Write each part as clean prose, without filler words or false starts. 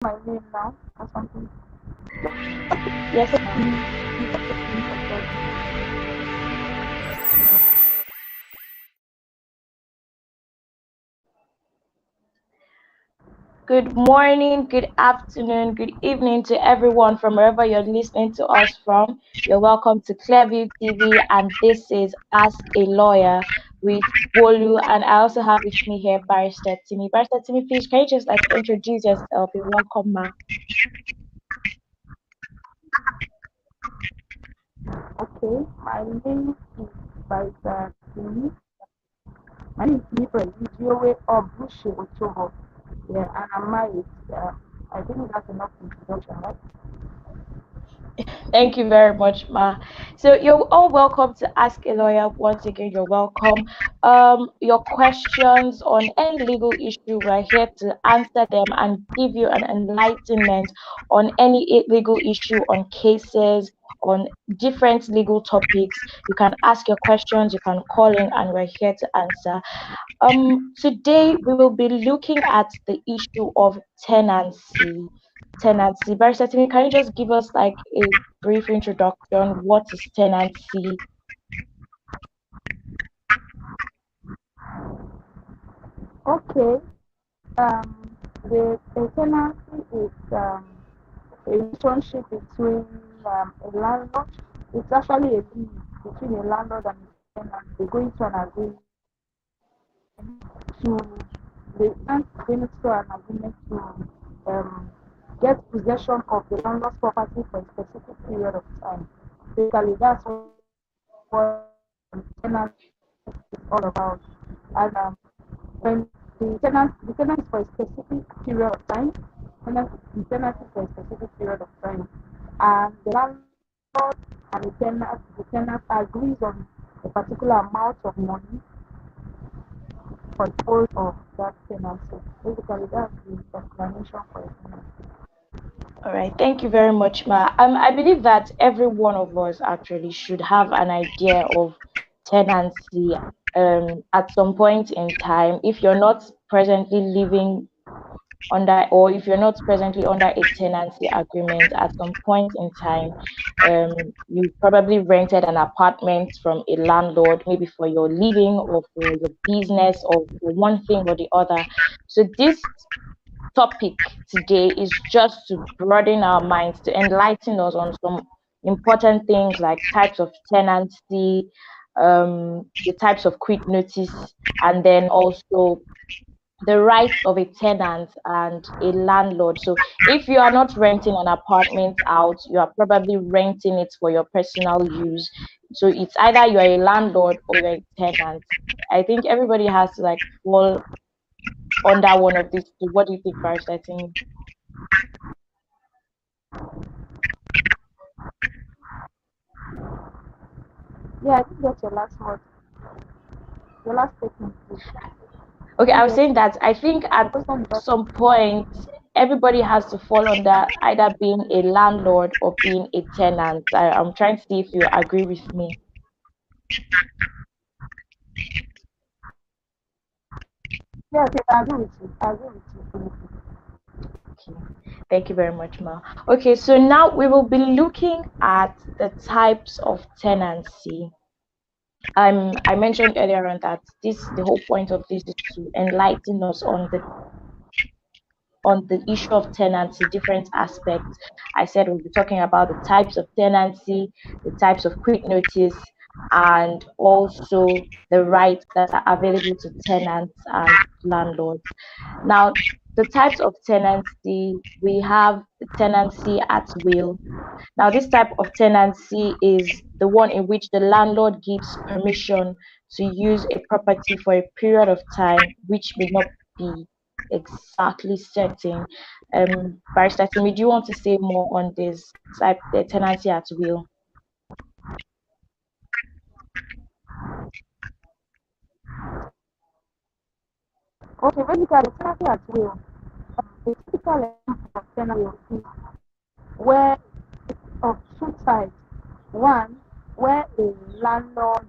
my name now or something. Yes, Just ma'am. Good morning, good afternoon, good evening to everyone from wherever you're listening to us from. You're welcome to Clearview TV, and this is Ask a Lawyer with Bolu. And I also have with me here Barrister Timmy. Barrister Timmy, please, can you just introduce yourself? You're welcome, ma. Okay, my name is Barrister Simi. My name is Libra Idiowe Obushi Ochoho. Yeah, and I'm married. I think that's enough introduction, right? Thank you very much, Ma. So you're all welcome to Ask a Lawyer. Once again, you're welcome. Your questions on any legal issue, we're here to answer them and give you an enlightenment on any legal issue, on cases, on different legal topics. You can ask your questions, you can call in, and we're here to answer. Today we will be looking at the issue of tenancy. Tenancy. Barrister Timmy, can you just give us like a brief introduction? What is tenancy? Okay. The tenancy is a relationship between a landlord. It's actually a deal between a landlord and a tenant. They go into an agreement to the tenant going into an agreement to um, get possession of the landlord's property for a specific period of time. Basically, that's what tenant is all about. And when the tenant is for a specific period of time, the tenant is for a specific period of time, and the landlord and the tenant agrees on a particular amount of money for the whole of that tenancy. Basically, that's the explanation for it. All right, thank you very much, Ma. I believe that every one of us actually should have an idea of tenancy at some point in time. If you're not presently living under, or if you're not presently under a tenancy agreement, at some point in time, you probably rented an apartment from a landlord, maybe for your living or for your business or for one thing or the other. So this topic today is just to broaden our minds, to enlighten us on some important things like types of tenancy, the types of quick notice, and then also the rights of a tenant and a landlord. So if you are not renting an apartment out, you are probably renting it for your personal use. So it's either you're a landlord or you're a tenant. I think everybody has to like fall under one of these two. What do you think, Barrister Tini? Yeah, I think that's your last word. Your last statement, please. Okay, I I was get saying that I think the at question is some point everybody has to fall under either being a landlord or being a tenant. I'm trying to see if you agree with me. yes, yes, I agree with you. I agree with you fully. Okay, thank you very much, Ma. Okay, so now we will be looking at the types of tenancy. I mentioned earlier on that the whole point of this is to enlighten us on the issue of tenancy, different aspects. I said we'll be talking about the types of tenancy, the types of quick notice, and also the rights that are available to tenants and landlords. Now, the types of tenancy, we have the tenancy at will. Now, this type of tenancy is the one in which the landlord gives permission to use a property for a period of time which may not be exactly certain. Barrister Timi, do you want to say more on this type, the tenancy at will? Okay, basically, tenancy at will. The typical example of tenancy is where of two sides. One, where a landlord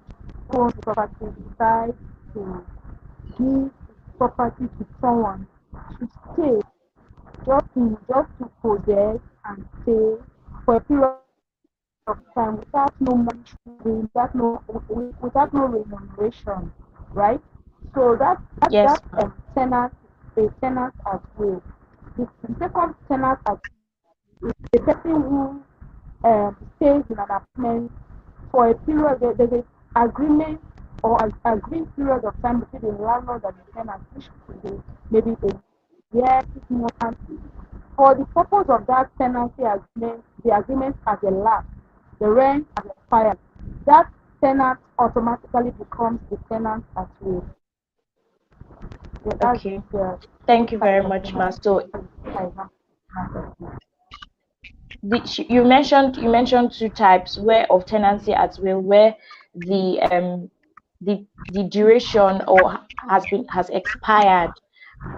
who owns the property decides to give property to someone to stay just to possess and stay for a period of time without no monetary, without no remuneration, right? So Yes, ma'am. tenant, a tenant at will. The second tenant at the person who stays in an apartment for a period. There's an agreement or an agreed period of time between the landlord and the tenant, which could be maybe a year, 6 months. For the purpose of that tenancy agreement, the agreement has elapsed, the rent has expired. That tenant automatically becomes the tenant at will. So that's Okay. the two Thank you types very of much, ma. tenancy. So Tenant at will. you mentioned two types where of tenancy at will, where the duration or has expired,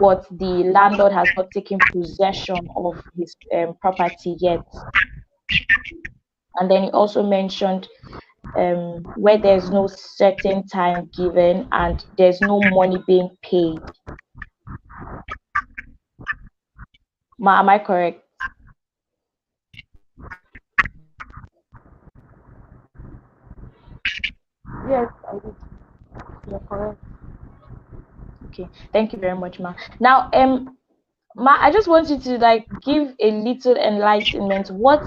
but the landlord has not taken possession of his property yet. And then he also mentioned where there's no certain time given and there's no money being paid. Ma, am I correct? Yes, I did. You're correct. Okay, thank you very much, ma. Now, ma, I just want you to like give a little enlightenment. What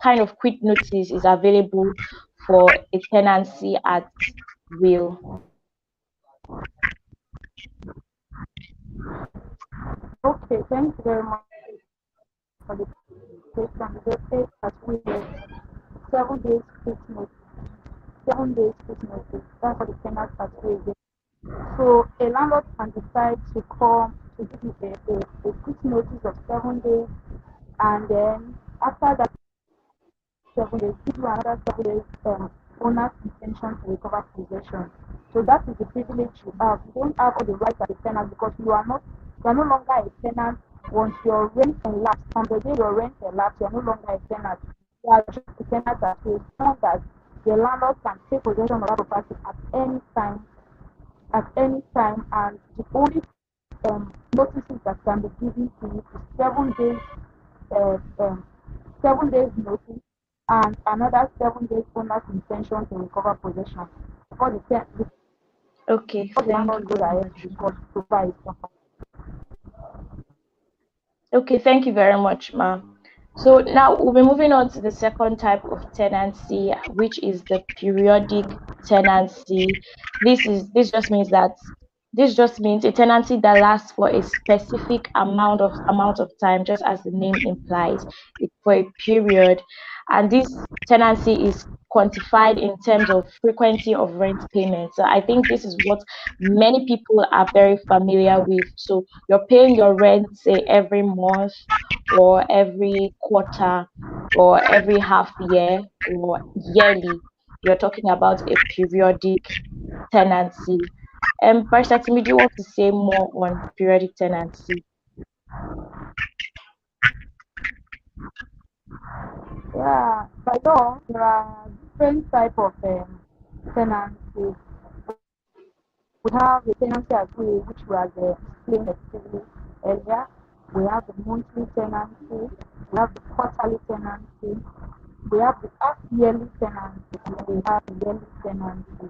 kind of quick notice is available for a tenancy at will? Okay, thank you very much for the question. The date that we get 7 days Christmas, 7 days Christmas. That's for the tenant that we get. So a landlord can decide to come to give you a quick notice of 7 days, and then after that 7 days, give you another 7 days owner's intention to recover possession. So that is the privilege you have. You don't have all the rights as a tenant because you are no longer a tenant once your rent elapsed. From the day your rent elapsed, you are no longer a tenant. You are just a tenant that is known that the landlord can take possession of that property at any time, and the only notices that can be given to you is 7 days, uh, um, 7 days notice, and another 7 days owner's intention to recover possession before Okay, before the thank you landlord goes very ahead much, to ma. court to buy his property. Okay, thank you very much, ma. So now we'll be moving on to the second type of tenancy, which is the periodic tenancy. This just means a tenancy that lasts for a specific amount of time, just as the name implies, for a period. And this tenancy is quantified in terms of frequency of rent payment. So I think this is what many people are very familiar with. So you're paying your rent, say, every month or every quarter or every half year or yearly. You're talking about a periodic tenancy. Barrister Timi, do you want to say more on periodic tenancy? Yeah, by law, there are different type of tenancies. We have the tenancy agreement, which was explained extensively earlier. We have the monthly tenancy. We have the quarterly tenancy. We have the half yearly tenancy, and we have the yearly tenancy.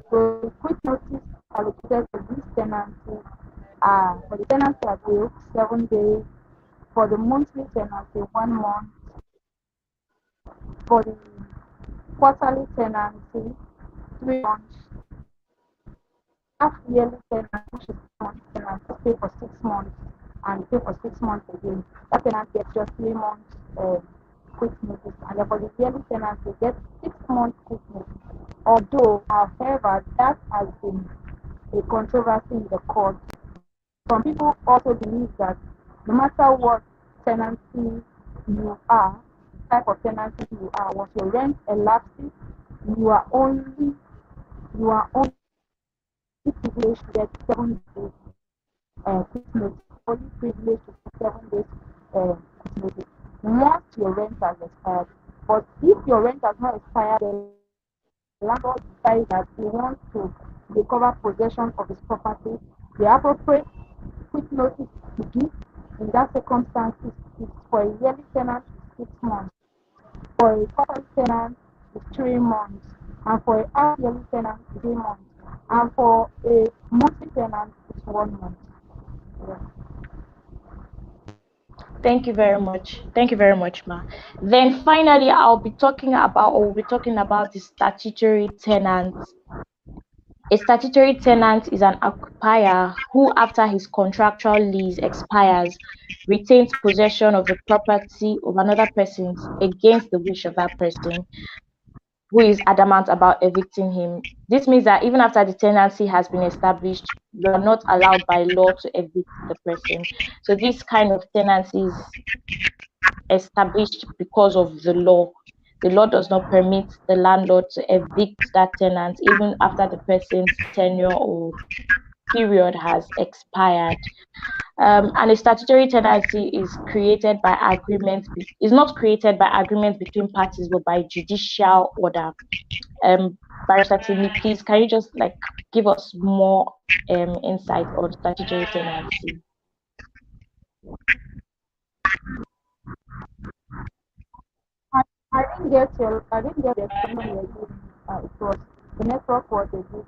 So the quick notice allocated for these tenancies are for the tenancy agreement 7 days, for the monthly tenancy 1 month, for the quarterly tenancy 3 months, half yearly tenant, which is 1 month tenant, pay for 6 months and pay for 6 months again. That tenant gets just 3 months quick notice, and then for the yearly tenant, they get 6 months quick notice. Although, however, that has been a controversy in the court. Some people also believe that no matter what tenancy you are, type of tenancy you are, once your rent elapses, you are only you are only privileged to get 7 days quick notice, only privileged to get 7 days quick notice once your rent has expired. But if your rent has not expired, the landlord decides that he wants to recover possession of his property, the appropriate quick notice to give. In that circumstance, it's for a yearly tenant, it's 6 months. For a quarterly tenant, it's 3 months. And for a half yearly tenant, 3 months. And for a monthly tenant, it's 1 month. Yeah. Thank you very much. Thank you very much, Ma. Then finally, we'll be talking about the statutory tenants. A statutory tenant is an occupier who, after his contractual lease expires, retains possession of the property of another person against the wish of that person who is adamant about evicting him. This means that even after the tenancy has been established, you are not allowed by law to evict the person. So this kind of tenancy is established because of the law. The law does not permit the landlord to evict that tenant even after the person's tenure or period has expired. And a statutory tenancy is created by agreement. Is not created by agreement between parties, but by judicial order. Barrister Timi, please, can you just give us more insight on statutory tenancy? I didn't get the explanation you were giving. It was the network was a bit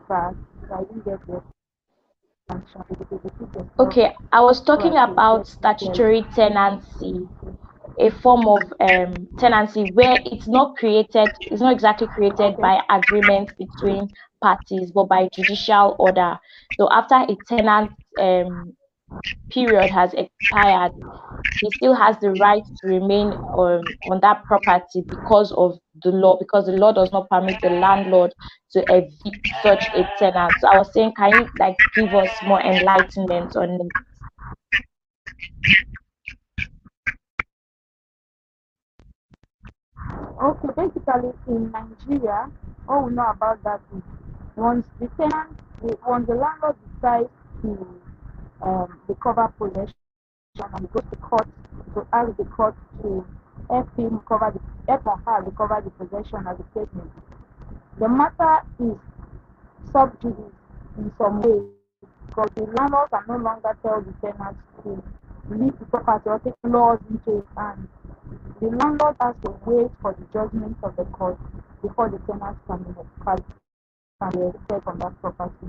fast. So I didn't get the explanation. Okay, I was So talking I could about get statutory tenancy, a form of tenancy where it's not exactly created Okay. by agreement between parties, but by judicial order. So after a tenant period has expired, he still has the right to remain on that property because of the law, because the law does not permit the landlord to evict such a tenant. So I was saying, can you give us more enlightenment on it? Okay, basically in Nigeria, all we know about that is once the landlord decides to recover possession and he goes to court to ask the court to help or her recover the possession as the case may be. The matter is sub judice in some ways because the landlord can no longer tell the tenants to leave the property or take laws into his hands. The landlord has to wait for the judgment of the court before the tenant can be evicted from that property.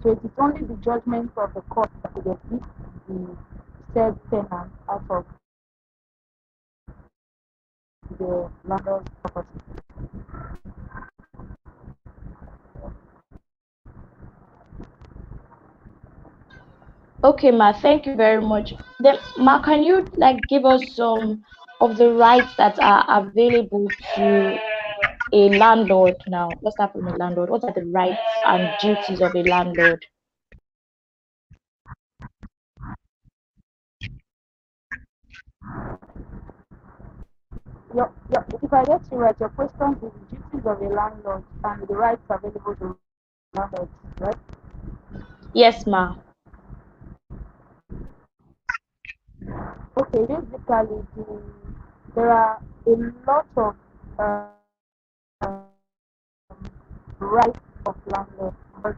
So it is only the judgment of the court that will evict the said tenant out of the landlord's property. Okay, Ma, thank you very much. Then, Ma, can you give us some of the rights that are available to a landlord now? Let's start from a landlord. What are the rights and duties of a landlord? If I get you right, your question is the duties of a landlord and the rights available to landlords, right? Yes, Ma. Okay, basically, there are a lot of rights of landlords, but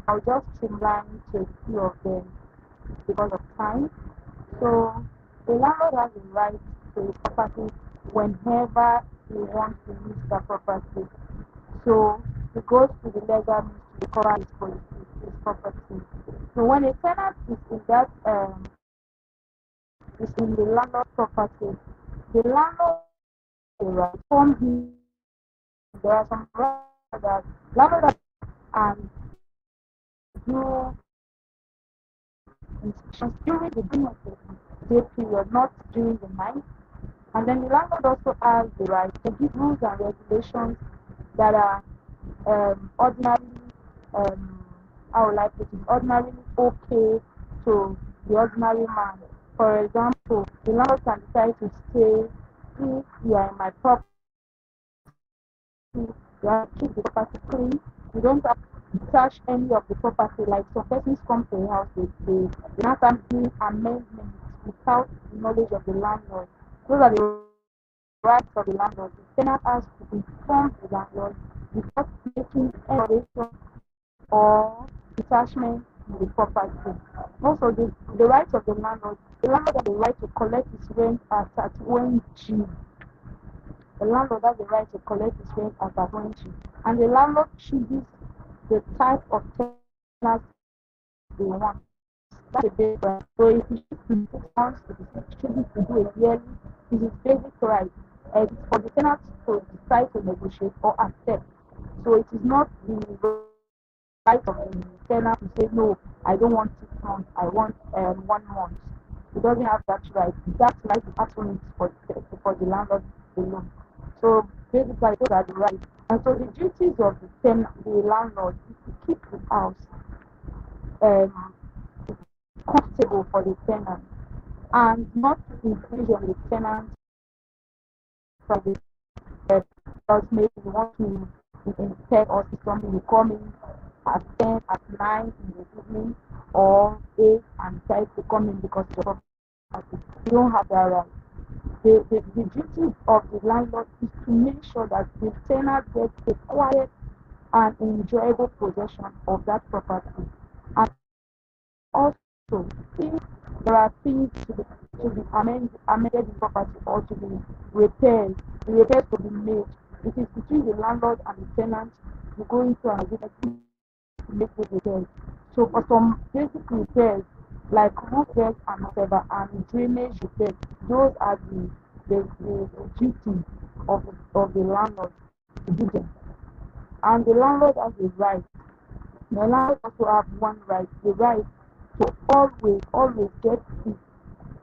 I'll just streamline to a few of them because of time. So, the landlord has the right to a property whenever he wants to use the property. So, he goes to the legal means to recover his property. So, when a tenant is in the landlord's property, the landlord will right from him. There are some rights that landlord and do inspections during the day of the day period, not during the night. And then the landlord also has the right to give rules and regulations that are ordinarily, how will I put it, ordinarily okay to the ordinary man. For example, the landlord can decide to say, if you are in my property, you have to keep the property clean. You don't have to touch any of the property. Like some persons come to a house, they not have doing amendments without the knowledge of the landlord. Those are the rights of the landlord. The tenant has to inform the landlord before making any or detachment in the property. Also, the rights of the landlord has the right to collect his rent at 1G. The landlord has the right to collect his rent at 1G. And the landlord chooses the type of tenant they want. That's a big right. So if you choose to 6 months, if you choose to do a yearly, it is basic right. It's for the tenant to decide to negotiate or accept. So it is not the right of the tenant to say no, I don't want 6 months, I want 1 month. He doesn't have that right. That right is absolute for the landlord alone. So basically those are the rights. And so the duties of the landlord is to keep the house um, comfortable for the tenant and not to infringe on the tenant's privacy. Because maybe you want to inspect or see something, you come in at 10, at 9 in the evening or 8 and decide to come in because you're property. You don't have that right. The duty of the landlord is to make sure that the tenant gets a quiet and enjoyable possession of that property. And also, if there are things to be amended in property or to be repaired, the repairs to be made. It is between the landlord and the tenant to go into an agreement to make those repairs. So for some basic repairs like roof repairs and whatever and drainage repairs, those are the duty of the landlord to do them. And the landlord has a right. The landlord also have one right, the right to always get his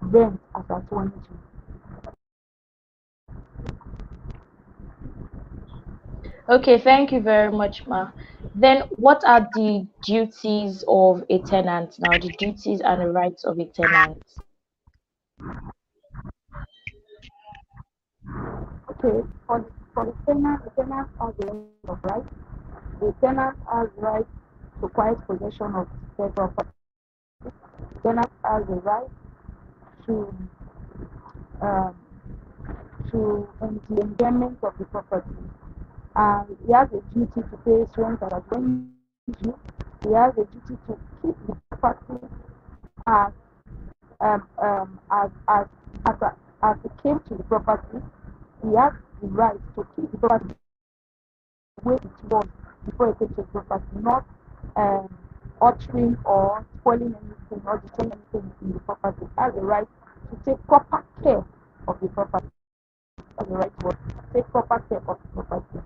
rent as at 20. Okay, thank you very much, Ma. Then, what are the duties of a tenant now? The duties and the rights of a tenant. Okay, for the tenant has a right of right. The tenant has right to quiet possession of their property. The tenant has a right to um, the enjoyment of the property. And he has a duty to pay his rent as when due. He has a duty to keep the property as as he came to the property. He has the right to keep the property the way it was before he came to the property, not um, altering or spoiling anything or destroying anything in the property. He has the right to take proper care of the property. That's the right word. Take proper care of the property.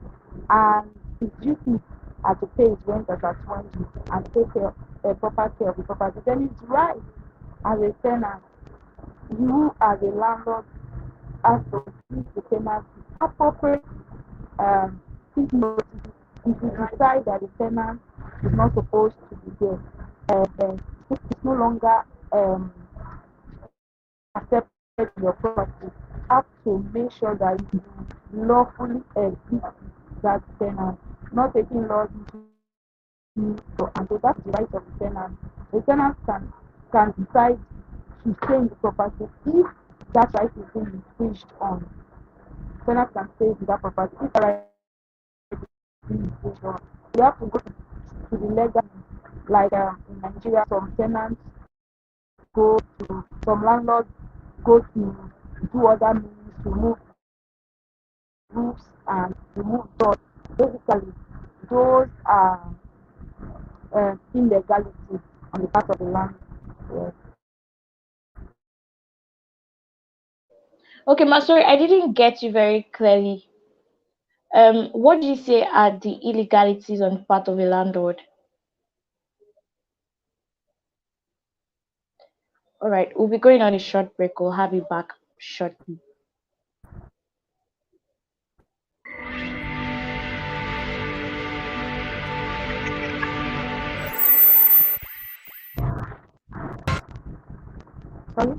And his duties are to pay his rent as at 20 and take proper care of the property. Then it's right as a tenant, you as a landlord has to give the tenant appropriate quick notice. If you decide that the tenant is not supposed to be there, then it's no longer accepted your property, you have to make sure that you lawfully evict that tenant, not taking laws into and so that's the right of the tenant. The tenant can decide to stay in the property if that right is being infringed on. The tenant can stay in that property if that right is being infringed on. You have to go to the legal, like in Nigeria, some tenants go to, some landlords go to do other means to move roofs and remove doors. Basically, those are illegality on the part of the landlord. Yes. Okay, Ma, sorry, I didn't get you very clearly. What did you say are the illegalities on the part of a landlord? All right, we'll be going on a short break. We'll have you back shortly. Sorry?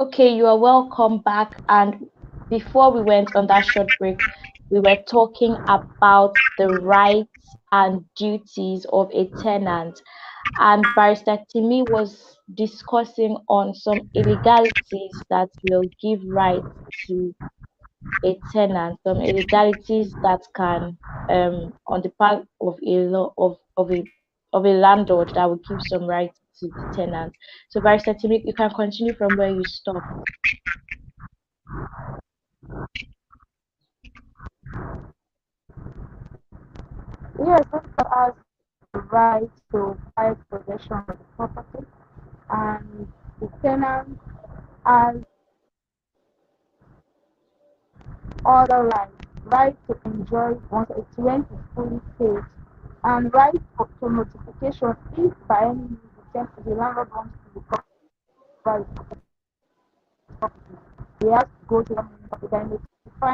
Okay, you are welcome back. And before we went on that short break, we were talking about the rights and duties of a tenant. And Barrister Timi was discussing on some illegalities that will give rights to a tenant, some illegalities that can on the part of a law of a landlord that will give some rights to the tenant. So Barrister Timi, you can continue from where you stopped. Yes, also has the right to quiet possession of the property, and the tenant has other rights. Right to enjoy once its rent is fully paid, and right to notification if by any means the landlord wants to recover his property. He has to go to the municipality and notify,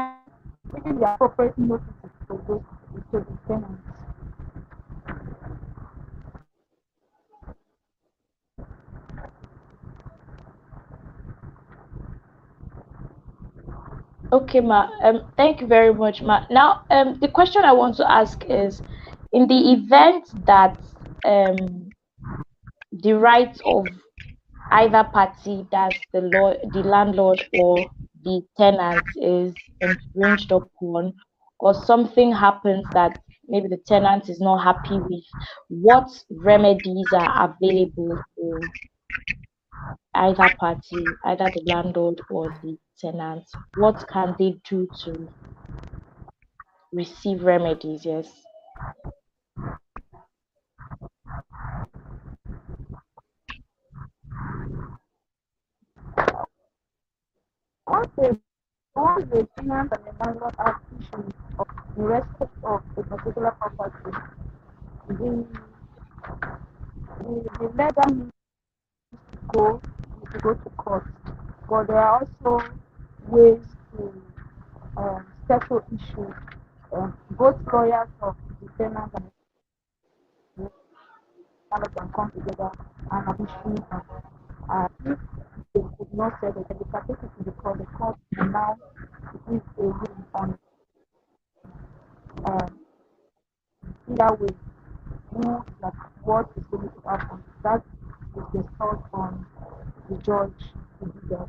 taking the appropriate notices to those to the tenants. Okay, ma. Thank you very much, ma. Now, the question I want to ask is, in the event that the rights of either party, that's the landlord or the tenant, is infringed upon, or something happens that maybe the tenant is not happy with, what remedies are available for either party, either the landlord or the tenant? What can they do to receive remedies? Yes. Once the tenant and the landlord have issues of in respect of a particular property, the the legal means go is to go to court. But there are also ways to settle issues. Both lawyers of the tenant and the landlord can come together and have issues. If they could not settle, then they can take it to the court. The court will now give a ruling on um, either way who, like, what is going to happen. That is the thought on the judge to do that.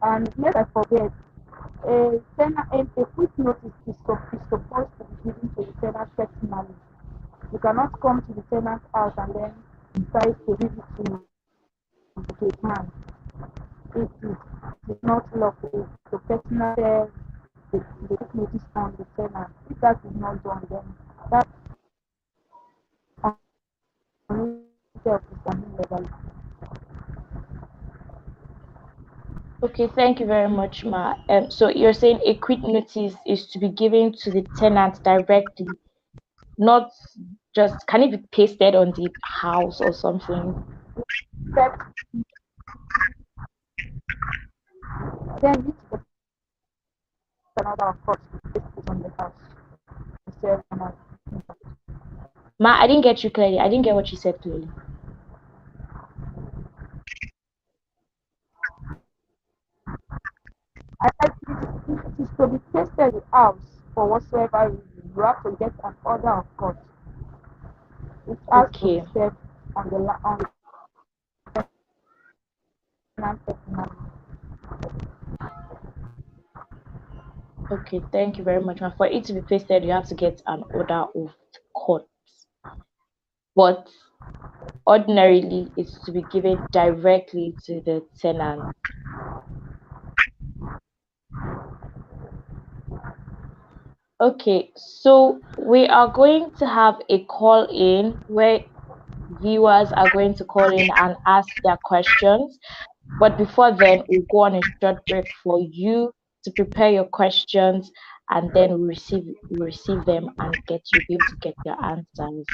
And let I forget, a quick notice is supposed to be given to the tenant personally. You cannot come to the tenant's house and then decide to give it to the gate man. It is not lawful to personally the quick notice on the tenant. If that is not done, then that on itself is an illegal. Okay, thank you very much, ma. So you're saying a quick notice is to be given to the tenant directly, not just, can it be pasted on the house or something? Except then you to another of course this is on the house. Instead of Ma, I didn't get you clearly. I didn't get what you said clearly. I said if it is to be tested the house for whatsoever reason, you have to get an order of court. It has to be Okay. served on the tenant personally. Okay, thank you very much, ma. For it to be pasted, you have to get an order of court. But ordinarily, it's to be given directly to the tenant. Okay, so we are going to have a call in where viewers are going to call in and ask their questions. But before then, we'll go on a short break for you to prepare your questions, and then we receive them and you'll be able to get your answers.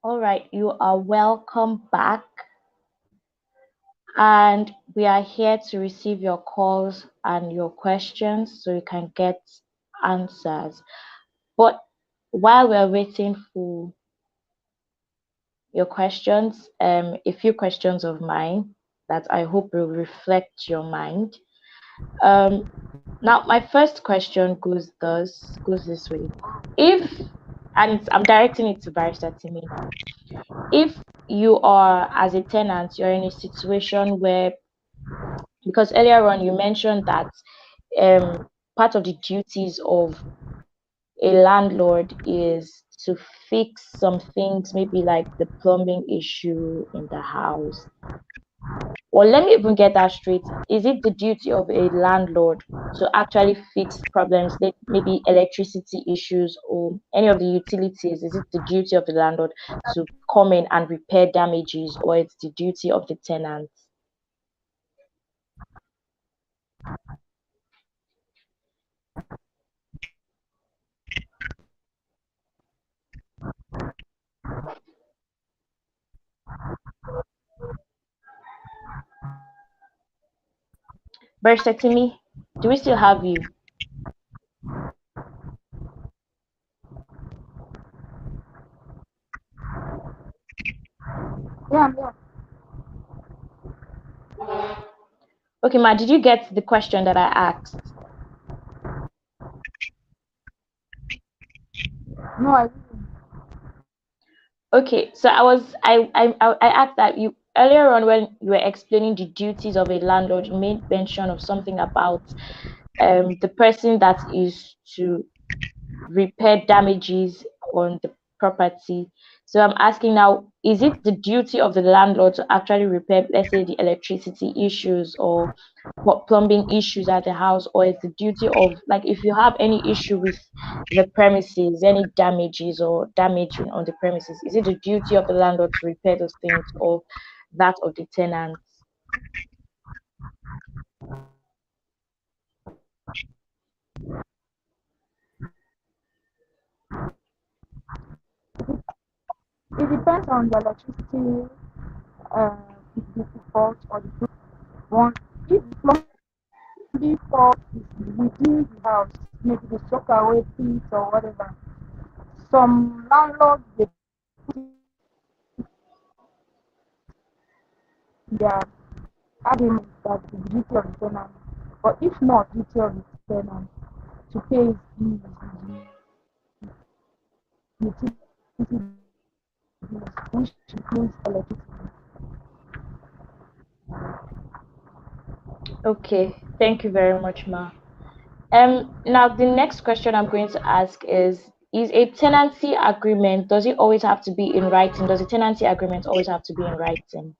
All right, you are welcome back. And we are here to receive your calls and your questions so you can get answers. But while we're waiting for your questions, a few questions of mine that I hope will reflect your mind. Now, my first question goes this way: if, I'm directing it to Barrister Timmy now. If you are, as a tenant, you're in a situation where, because earlier on you mentioned that part of the duties of a landlord is to fix some things, maybe like the plumbing issue in the house. Or let me even get that straight. Is it the duty of a landlord to actually fix problems, like maybe electricity issues or any of the utilities? Is it the duty of the landlord to come in and repair damages, or it's the duty of the tenant? Bersetimi, do we still have you? Yeah, I'm here. Okay, Ma, did you get the question that I asked? No, I didn't. Okay, so I asked that you earlier on when you were explaining the duties of a landlord, you made mention of something about the person that is to repair damages on the property. So I'm asking now, is it the duty of the landlord to actually repair, let's say, the electricity issues or plumbing issues at the house, or is the duty of, like, if you have any issue with the premises, any damages or damaging on the premises, is it the duty of the landlord to repair those things or that of the tenants? It depends on the electricity, uh, the fault or the one. If plumbing fault is within the house, maybe the soak away pit or whatever, some landlords they their argument that it's the duty of the tenant. But if not duty of the tenant to pay his bills, his utility bills, which includes electricity. Okay, thank you very much, Ma. Now the next question I'm going to ask is a tenancy agreement, does it always have to be in writing? Does a tenancy agreement always have to be in writing?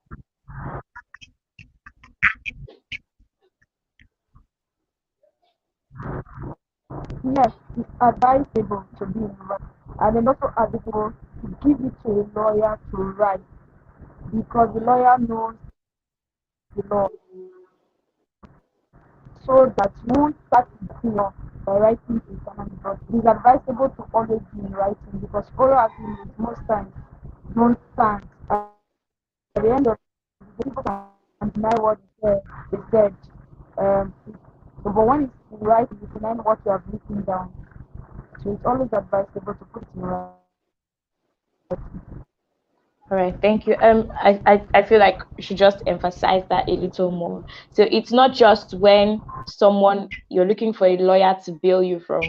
Yes, it's advisable to be in writing, and then also advisable to give it to a lawyer to write because the lawyer knows the law, so that you won't start the law by writing to someone. But it is advisable to always be in writing because oral agreements most times don't stand. At the end of the day, people can deny what they said. Um, so, but when it's in writing, you deny what you have written down. So it's always advisable to put it in writing. All right, thank you. I feel like we should just emphasize that a little more. So it's not just when someone you're looking for a lawyer to bail you from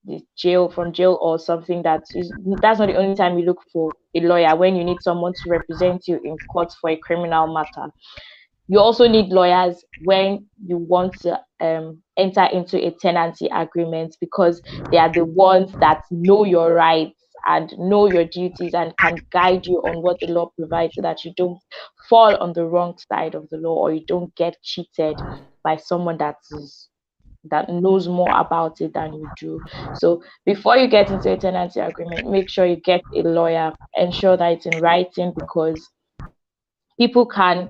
the jail or something, that's not the only time you look for a lawyer. When you need someone to represent you in court for a criminal matter, you also need lawyers when you want to enter into a tenancy agreement, because they are the ones that know your rights and know your duties and can guide you on what the law provides, so that you don't fall on the wrong side of the law or you don't get cheated by someone that knows more about it than you do. So before you get into a tenancy agreement, make sure you get a lawyer, ensure that it's in writing, because people can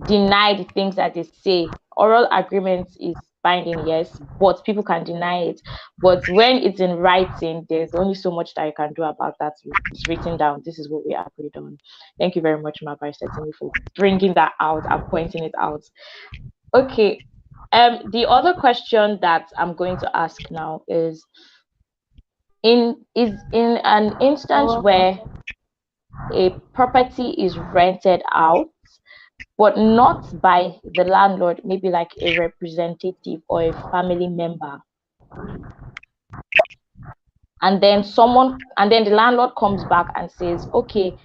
deny the things that they say. Oral agreements is binding, yes, but people can deny it. But when it's in writing, there's only so much that you can do about that. It's written down. This is what we agreed on. Thank you very much, Ma Barrister Timi, for bringing that out and pointing it out. Okay. The other question that I'm going to ask now is in an instance You're welcome. where a property is rented out, but not by the landlord, maybe like a representative or a family member. And then the landlord comes back and says, okay,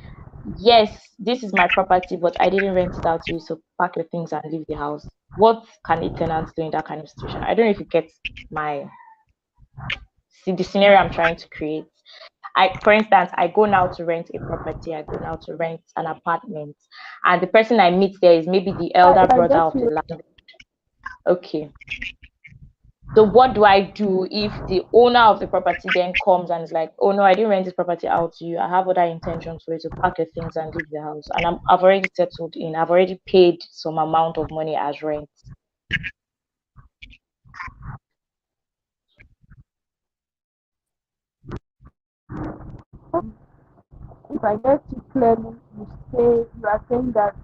yes, this is my property, but I didn't rent it out to you, so pack your things and leave the house. What can a tenant do in that kind of situation? I don't know if you get my the scenario I'm trying to create. For instance, I go now to rent a property, I go now to rent an apartment, and the person I meet there is maybe the elder I brother get of the you. landlord. Okay. So what do I do if the owner of the property then comes and is like, oh no, I didn't rent this property out to you. I have other intentions for you to pack your things and leave the house. And I've already settled in. I've already paid some amount of money as rent. If I get you clearly, you are saying that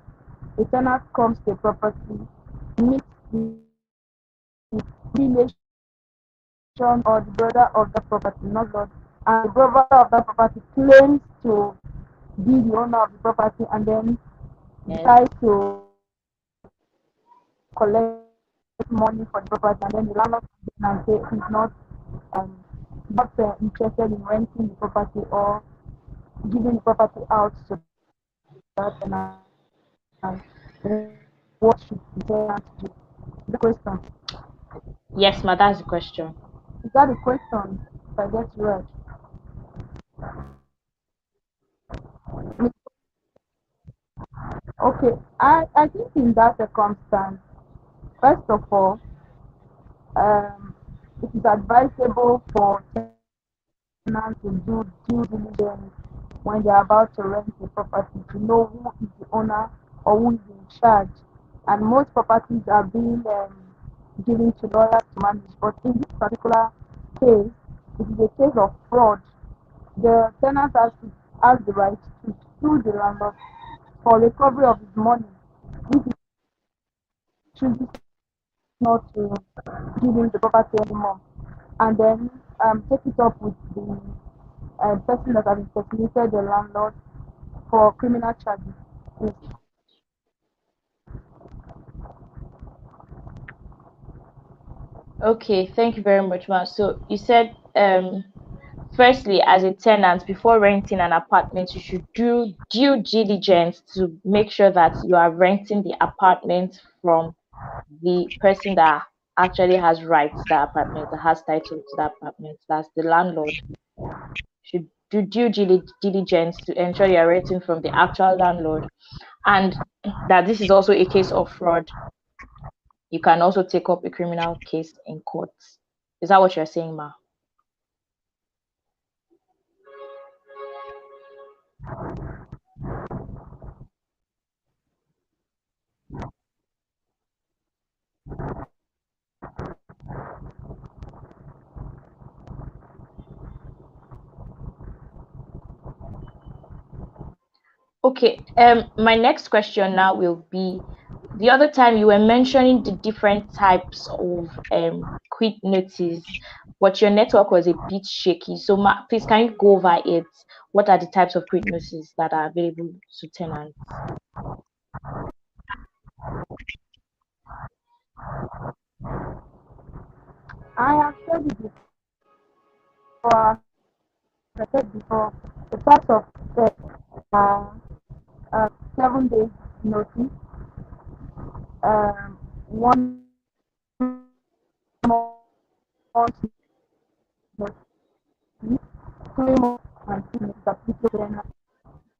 a tenant comes to a property, meets the relation or the brother of the property, not Lord, and the brother of the property claims to be the owner of the property and then Yes. decides to collect money for the property, and then the landlord comes in and say he's um, not interested in renting the property or giving the property out to that tenant. What should the tenant do? The question. Yes, ma, that's the question. Is that the question? If I get you right. Okay, I think in that circumstance, first of all, it is advisable for tenants to do due diligence when they are about to rent a property to know who is the owner or who is in charge. And most properties are being given to lawyers to manage. But in this particular case, it is a case of fraud. The tenant has the right to sue the landlord for recovery of his money if he chooses not to give him the property anymore, and then take it up with the person that has impersonated the landlord for criminal charges. Yes. Okay, thank you very much, ma. So you said firstly, as a tenant, before renting an apartment, you should do due diligence to make sure that you are renting the apartment from the person that actually has rights to that apartment, that has title to that apartment. That's the landlord. Should do due diligence to ensure you are renting from the actual landlord, and that this is also a case of fraud. You can also take up a criminal case in court. Is that what you're saying, ma? Okay. My next question now will be, the other time you were mentioning the different types of quit notice, but your network was a bit shaky. So please, can you go over it? What are the types of quit notices that are available to tenants? I have said it before. I said before, the types of steps are 7 days notice, 1 month notice, 3 months and 2 months applicable, 6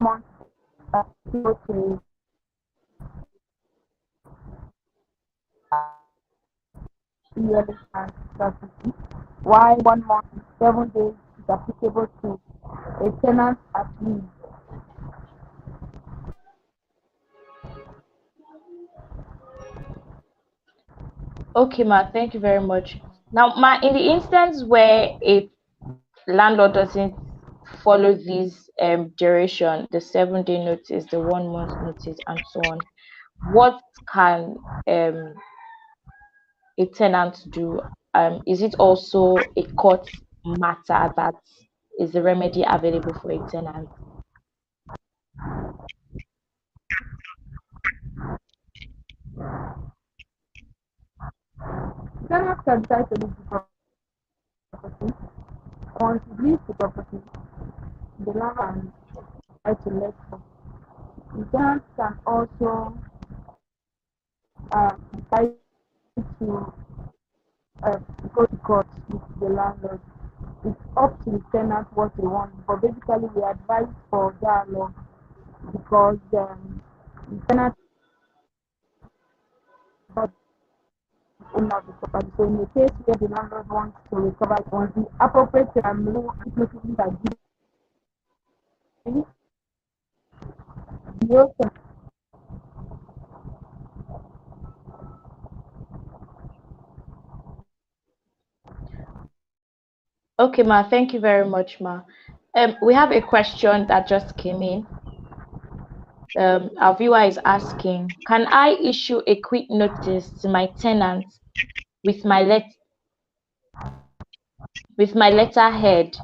months applicable to yearly and gratuity, while 1 month, 7 days is applicable to a tenant at least. Okay, ma, thank you very much. Now, ma, in the instance where a landlord doesn't follow this duration, the 7 day notice, the 1 month notice, and so on, what can a tenant do? Is it also a court matter that is the remedy available for a tenant? Tenants can decide to leave the property. Once he leaves the property, the landlord can decide to let go. The tenant can also decide to go to court with the landlord. It's up to the tenant what they want, but basically we advise for dialogue because the tenant is not the owner of the property. So in a case where the landlord wants to recover it, once the appropriate notices are given, the open. Okay, ma, thank you very much, ma. We have a question that just came in. Our viewer is asking, can I issue a quick notice to my tenant with my letterhead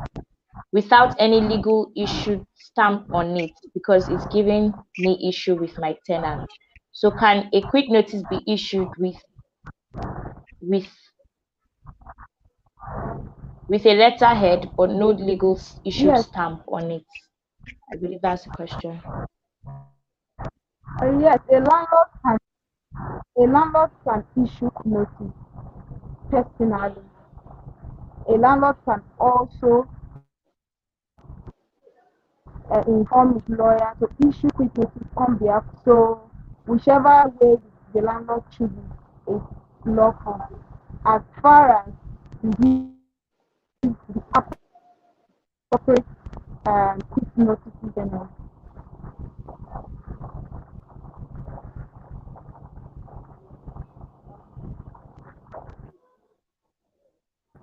without any legal issue stamp on it because it's giving me issue with my tenant? So can a quick notice be issued with with a letterhead but no legal issued Yes, stamp on it? I believe that's the question. yes, a landlord can issue notice personally. A landlord can also inform his lawyer to issue quick notice on behalf. So whichever way the landlord chooses is lawful, as far as he gives the appropriate quick notices and all.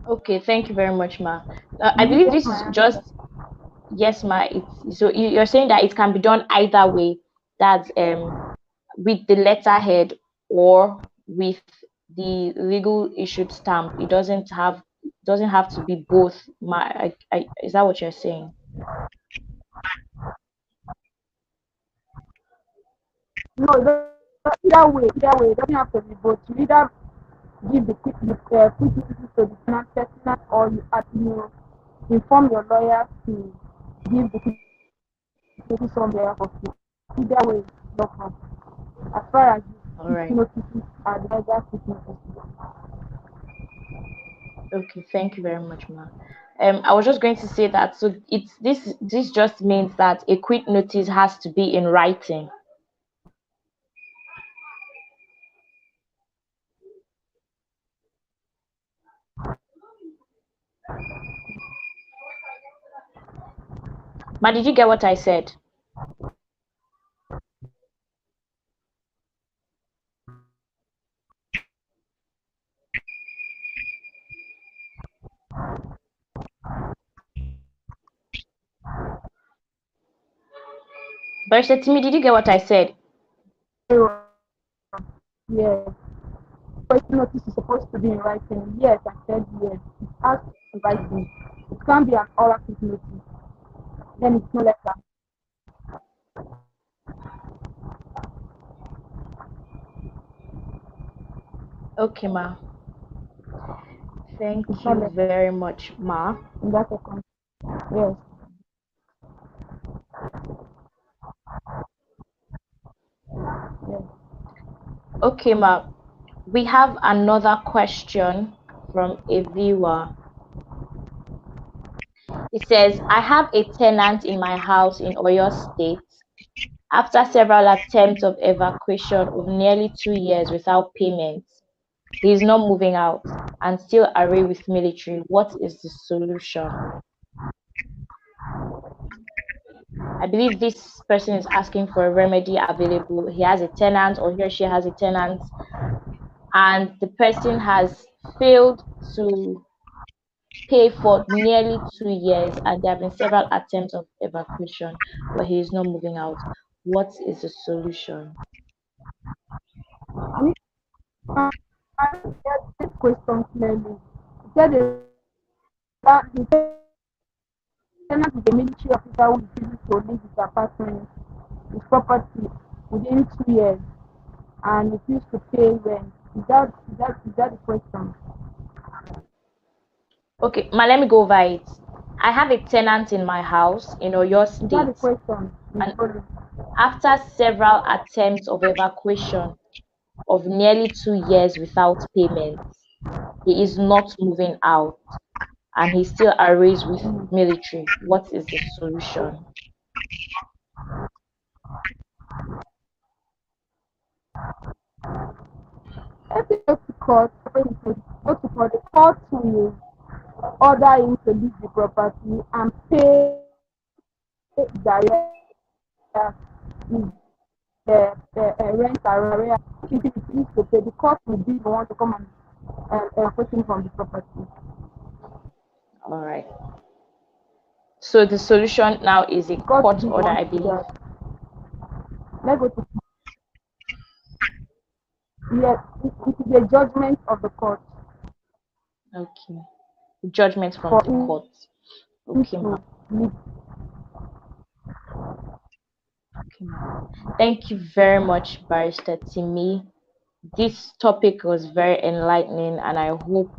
Okay, thank you very much, ma. I Did you believe get this my is answer? just yes, ma. It's so you're saying that it can be done either way. That's with the letterhead or with the legal issued stamp. It doesn't have to be both. Is that what you're saying? No, either way, it doesn't have to be both. You either give quick notices to the tenant, or you inform your lawyer to give the quick notice on behalf of you. Either way, no problem. As far as All the quick right. notices are the other quick notices. Okay, thank you very much, ma. I was just going to say that so it's this just means that a quick notice has to be in writing. Ma, did you get what I said? Barrister Timmy, did you get what I said? Yes. Quick notice is supposed to be in writing. Yes, I said yes. It has to be in writing. It can't be an oral quick notice. Then it's no letter. Okay, ma. It's Thank not you letter very much, ma. in that account. Yes. Yes. Okay, ma. We have another question from a viewer. It says, I have a tenant in my house in Oyo State. After several attempts of evacuation of nearly 2 years without payment, he is not moving out and still array with military. What is the solution? I believe this person is asking for a remedy available. He has a tenant or he or she has a tenant and the person has failed to pay for nearly 2 years, and there have been several attempts of evacuation, but he is not moving out. What is the solution? We can get this question clearly. He said that the tenant is a military officer who refuses to leave his apartment, his property within 2 years and refuse to pay rent. Is that the question? Okay, let me go over it. I have a tenant in my house in Oyo Is that the State, question? and after several attempts of evacuation of nearly 2 years without payment, he is not moving out, and he still arrays with military. What is the solution? If you go to court, the court will order him to leave the property and pay the his rent area. If he refuses to pay, the court will be the one to come and evacuate him from the property. All right. So the solution now is a God court will be the order, one I to do believe. that. Let's go to yes, it is a judgment of the court Okay. Judgment from for the him court. Okay, to ma'am. leave. Okay, ma'am. Thank you very much, Barrister Timi. This topic was very enlightening, and I hope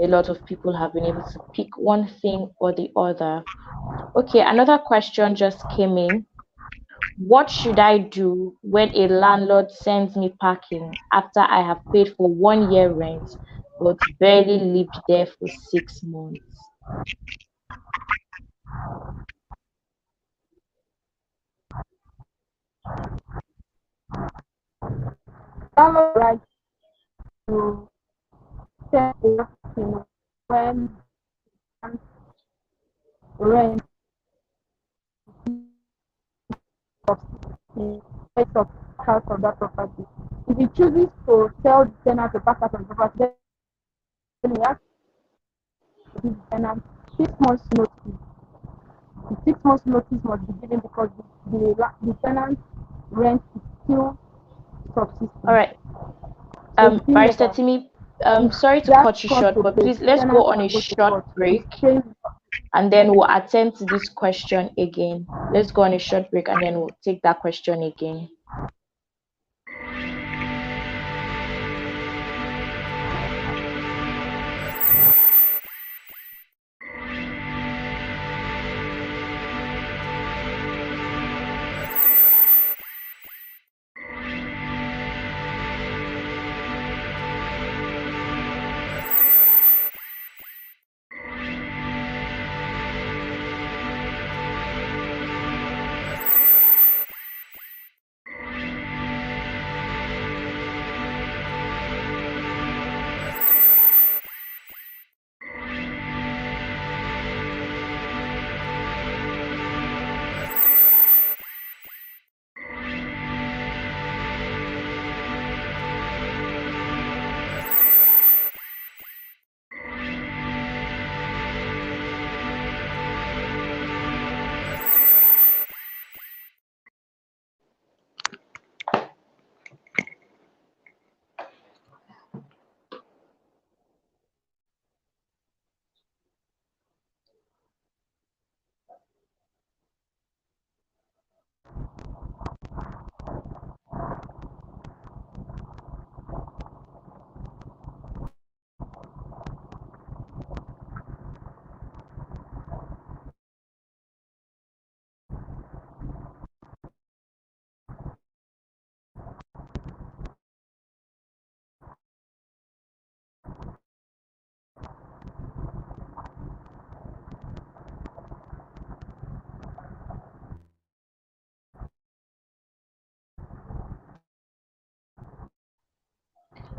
a lot of people have been able to pick one thing or the other. Okay, another question just came in. What should I do when a landlord sends me packing after I have paid for 1 year rent but barely lived there for 6 months? Landlord right to send a person when rent of the rest of house of that property. If he chooses to tell the tenant to pack out of the property, then he has to give the tenant 6 months notice. The 6 months notice must be given because the tenant's rent is still subsisting. All right. So the thing is Barrister that Timi, if sorry to that's cut you court short, to but pay, please let's tenant go on can a go to short court. break, If pays and then we'll attend to this question again. Let's go on a short break, and then we'll take that question again.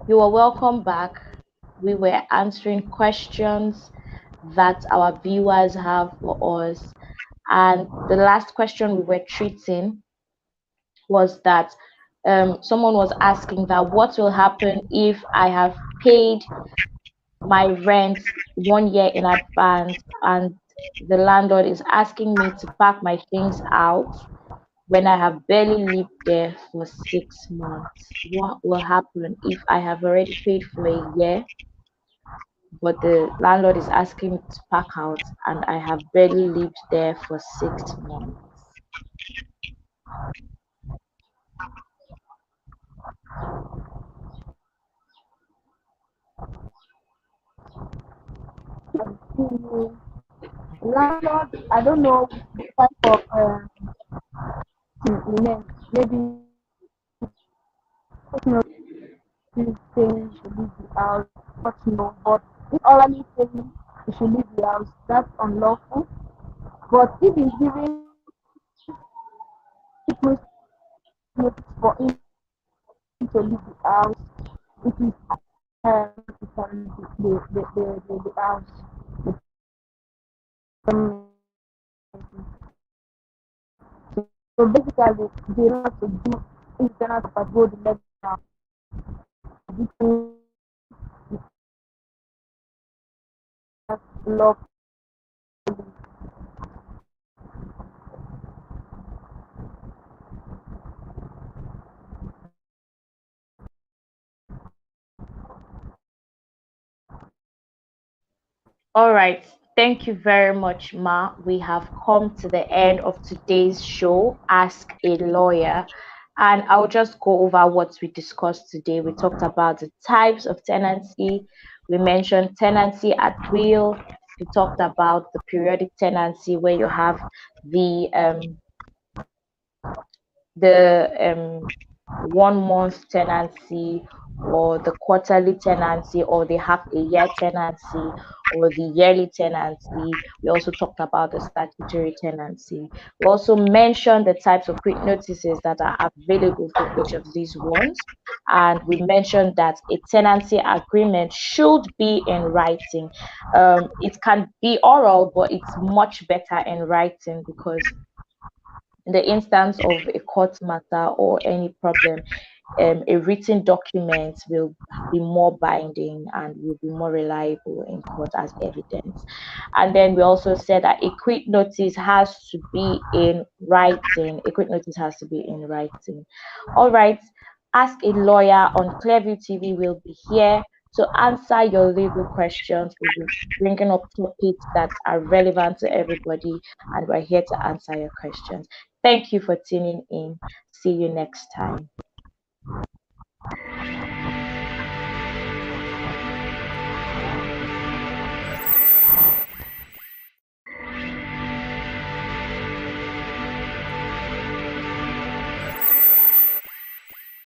You are welcome back. We were answering questions that our viewers have for us. And the last question we were treating was that someone was asking that what will happen if I have paid my rent 1 year in advance and the landlord is asking me to pack my things out when I have barely lived there for 6 months. What will happen if I have already paid for a year, but the landlord is asking me to pack out and I have barely lived there for 6 months? The landlord, I don't know the type of he meant. Maybe you know, he's saying you should leave the house, but no. But if orally saying you should leave the house, that's unlawful. But if he's giving 6 months notice for him to leave the house, it is the house. Um, so basically, they have to do internal patrol the level now. Law. All right. Thank you very much, Ma. We have come to the end of today's show, Ask a Lawyer. And I'll just go over what we discussed today. We talked about the types of tenancy. We mentioned tenancy at will. We talked about the periodic tenancy where you have the um, the 1 month tenancy or the quarterly tenancy or the half a year tenancy or the yearly tenancy. We also talked about the statutory tenancy. We also mentioned the types of quick notices that are available for each of these ones. And we mentioned that a tenancy agreement should be in writing. It can be oral, but it's much better in writing because in the instance of a court matter or any problem, a written document will be more binding and will be more reliable in court as evidence. And then we also said that a quick notice has to be in writing. A quick notice has to be in writing. All right. Ask a Lawyer on Clearview TV will be here to answer your legal questions. We'll be bringing up topics that are relevant to everybody, and we're here to answer your questions. Thank you for tuning in. See you next time.